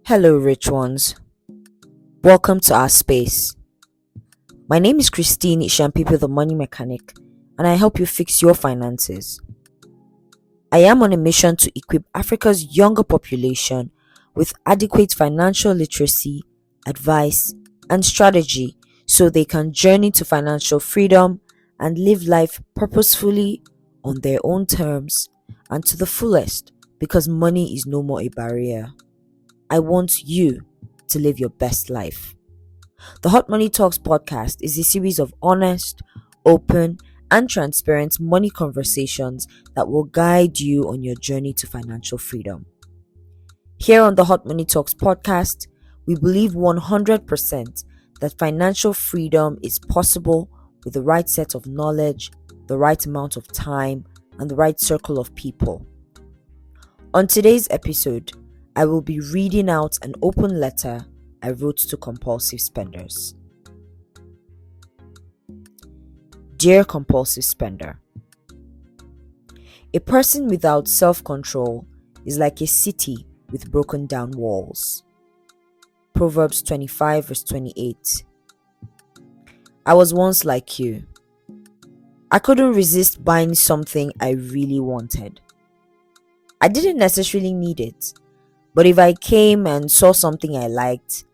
Hello, rich ones. Welcome to our space. My name is Christine Ishampipo, the Money Mechanic, and I help you fix your finances. I am on a mission to equip Africa's younger population with adequate financial literacy, advice, and strategy so they can journey to financial freedom and live life purposefully on their own terms and to the fullest because money is no more a barrier. I want you to live your best life. The Hot Money Talks podcast is a series of honest, open, and transparent money conversations that will guide you on your journey to financial freedom. Here on the Hot Money Talks podcast, we believe 100% that financial freedom is possible with the right set of knowledge, the right amount of time, and the right circle of people. On today's episode, I will be reading out an open letter I wrote to compulsive spenders. Dear compulsive spender, a person without self-control is like a city with broken down walls. Proverbs 25 verse 28. I was once like you. I couldn't resist buying something I really wanted. I didn't necessarily need it, but if I came and saw something I liked,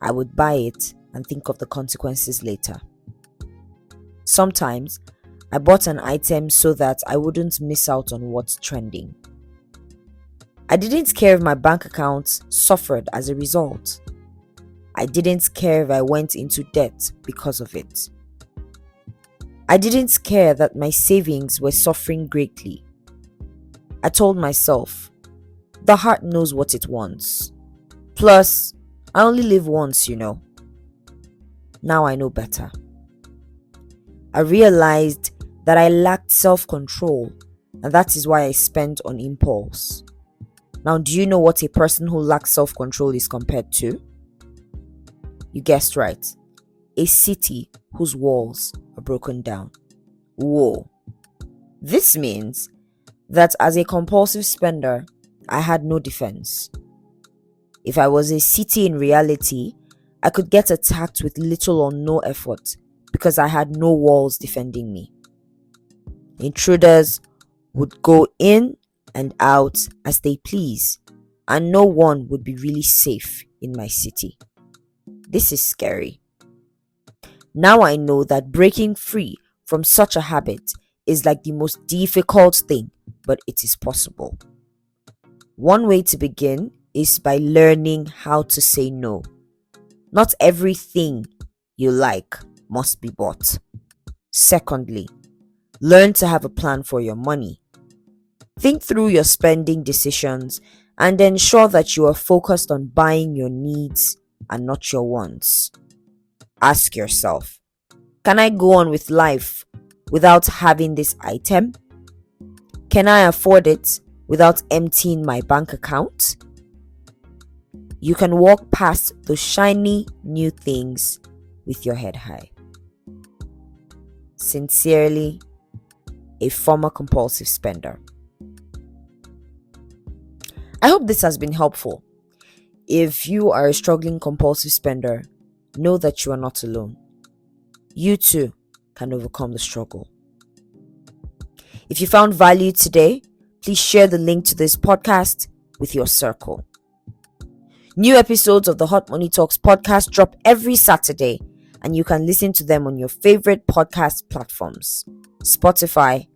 I would buy it and think of the consequences later. Sometimes, I bought an item so that I wouldn't miss out on what's trending. I didn't care if my bank account suffered as a result. I didn't care if I went into debt because of it. I didn't care that my savings were suffering greatly. I told myself, the heart knows what it wants. Plus, I only live once, Now I know better. I realized that I lacked self-control, and that is why I spent on impulse. Now, do you know what a person who lacks self-control is compared to? You guessed right. A city whose walls are broken down. Whoa. This means that as a compulsive spender, I had no defense. If I was a city in reality, I could get attacked with little or no effort because I had no walls defending me. Intruders would go in and out as they please, and no one would be really safe in my city. This is scary. Now I know that breaking free from such a habit is like the most difficult thing, but it is possible. One way to begin is by learning how to say no. Not everything you like must be bought. Secondly, learn to have a plan for your money. Think through your spending decisions and ensure that you are focused on buying your needs and not your wants. Ask yourself, can I go on with life without having this item? Can I afford it without emptying my bank account? You can walk past those shiny new things with your head high. Sincerely, a former compulsive spender. I hope this has been helpful. If you are a struggling compulsive spender, know that you are not alone. You too can overcome the struggle. If you found value today, please share the link to this podcast with your circle. New episodes of the Hot Money Talks podcast drop every Saturday, and you can listen to them on your favorite podcast platforms: Spotify,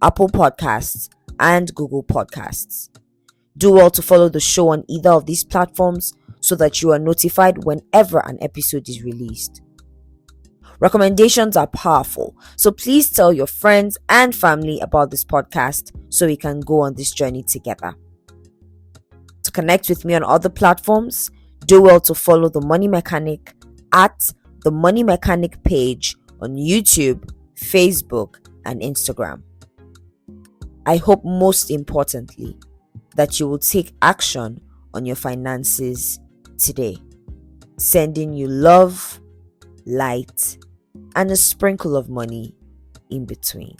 Apple Podcasts, and Google Podcasts. Do well to follow the show on either of these platforms so that you are notified whenever an episode is released. Recommendations are powerful, so please tell your friends and family about this podcast so we can go on this journey together. To connect with me on other platforms, do well to follow The Money Mechanic at The Money Mechanic page on YouTube, Facebook, and Instagram. I hope most importantly that you will take action on your finances today. Sending you love, light, and a sprinkle of money in between.